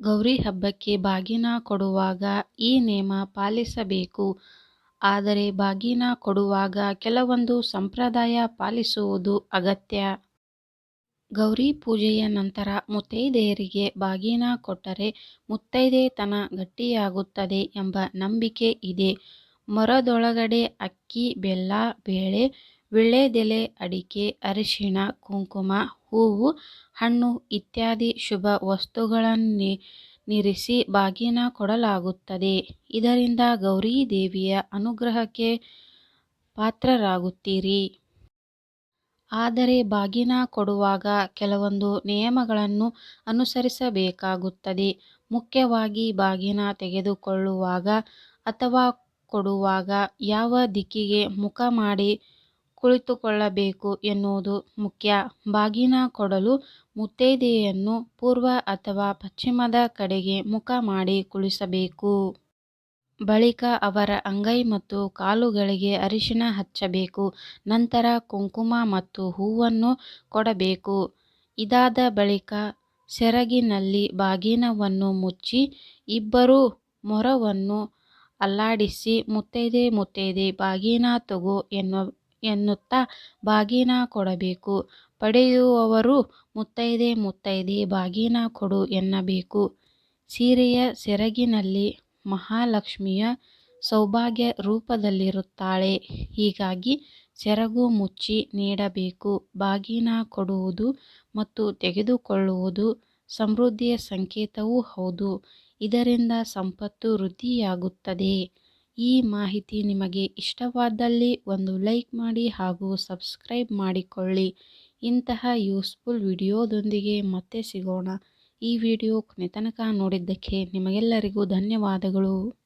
ಗೌರಿ ಹಬ್ಬಕ್ಕೆ ಬಾಗಿನ ಕೊಡುವಾಗ ಈ ನೇಮ ಪಾಲಿಸಬೇಕು. ಆದರೆ ಬಾಗಿನ ಕೊಡುವಾಗ ಕೆಲವೊಂದು ಸಂಪ್ರದಾಯ ಪಾಲಿಸುವುದು ಅಗತ್ಯ. ಗೌರಿ ಪೂಜೆಯ ನಂತರ ಮುತ್ತೈದೆಯರಿಗೆ ಬಾಗಿನ ಕೊಟ್ಟರೆ ಮುತ್ತೈದೆತನ ಗಟ್ಟಿಯಾಗುತ್ತದೆ ಎಂಬ ನಂಬಿಕೆ ಇದೆ. ಮೊರದೊಳಗಡೆ ಅಕ್ಕಿ, ಬೆಲ್ಲ, ಬೇಳೆ, ವೀಳ್ಯದೆಲೆ, ಅಡಿಕೆ, ಅರಿಶಿಣ, ಕುಂಕುಮ, ಹೂವು, ಹಣ್ಣು ಇತ್ಯಾದಿ ಶುಭ ವಸ್ತುಗಳನ್ನಿರಿಸಿ ಬಾಗಿನ ಕೊಡಲಾಗುತ್ತದೆ. ಇದರಿಂದ ಗೌರಿ ದೇವಿಯ ಅನುಗ್ರಹಕ್ಕೆ ಪಾತ್ರರಾಗುತ್ತೀರಿ. ಆದರೆ ಬಾಗಿನ ಕೊಡುವಾಗ ಕೆಲವೊಂದು ನಿಯಮಗಳನ್ನು ಅನುಸರಿಸಬೇಕಾಗುತ್ತದೆ. ಮುಖ್ಯವಾಗಿ ಬಾಗಿನ ತೆಗೆದುಕೊಳ್ಳುವಾಗ ಅಥವಾ ಕೊಡುವಾಗ ಯಾವ ದಿಕ್ಕಿಗೆ ಮುಖ ಮಾಡಿ ಕುಳಿತುಕೊಳ್ಳಬೇಕು ಎನ್ನುವುದು ಮುಖ್ಯ. ಬಾಗಿನ ಕೊಡಲು ಮುತ್ತೈದೆಯನ್ನು ಪೂರ್ವ ಅಥವಾ ಪಶ್ಚಿಮದ ಕಡೆಗೆ ಮುಖ ಮಾಡಿ ಕುಳ್ಳಿಸಬೇಕು. ಬಳಿಕ ಅವರ ಅಂಗೈ ಮತ್ತು ಕಾಲುಗಳಿಗೆ ಅರಿಶಿಣ ಹಚ್ಚಬೇಕು. ನಂತರ ಕುಂಕುಮ ಮತ್ತು ಹೂವನ್ನು ಕೊಡಬೇಕು. ಇದಾದ ಬಳಿಕ ಸೆರಗಿನಲ್ಲಿ ಬಾಗಿನವನ್ನು ಮುಚ್ಚಿ ಇಬ್ಬರೂ ಮೊರವನ್ನು ಅಲ್ಲಾಡಿಸಿ ಮುತ್ತೈದೆ ಬಾಗಿನ ತಗೋ ಎನ್ನುತ್ತಾ ಬಾಗಿನ ಕೊಡಬೇಕು. ಪಡೆಯುವವರು ಮುತ್ತೈದೆ ಬಾಗಿನ ಕೊಡು ಎನ್ನಬೇಕು. ಸೀರೆಯ ಸೆರಗಿನಲ್ಲಿ ಮಹಾಲಕ್ಷ್ಮಿಯ ಸೌಭಾಗ್ಯ ರೂಪದಲ್ಲಿರುತ್ತಾಳೆ. ಹೀಗಾಗಿ ಸೆರಗು ಮುಚ್ಚಿ ನೀಡಬೇಕು. ಬಾಗಿನ ಕೊಡುವುದು ಮತ್ತು ತೆಗೆದುಕೊಳ್ಳುವುದು ಸಮೃದ್ಧಿಯ ಸಂಕೇತವೂ ಹೌದು. ಇದರಿಂದ ಸಂಪತ್ತು ವೃದ್ಧಿಯಾಗುತ್ತದೆ. ಈ ಮಾಹಿತಿ ನಿಮಗೆ ಇಷ್ಟವಾದಲ್ಲಿ ಒಂದು ಲೈಕ್ ಮಾಡಿ ಹಾಗೂ ಸಬ್ಸ್ಕ್ರೈಬ್ ಮಾಡಿಕೊಳ್ಳಿ. ಇಂತಹ ಯೂಸ್ಫುಲ್ ವಿಡಿಯೋದೊಂದಿಗೆ ಮತ್ತೆ ಸಿಗೋಣ. ಈ ವಿಡಿಯೋ ಕೊನೆತನಕ ನೋಡಿದ್ದಕ್ಕೆ ನಿಮಗೆಲ್ಲರಿಗೂ ಧನ್ಯವಾದಗಳು.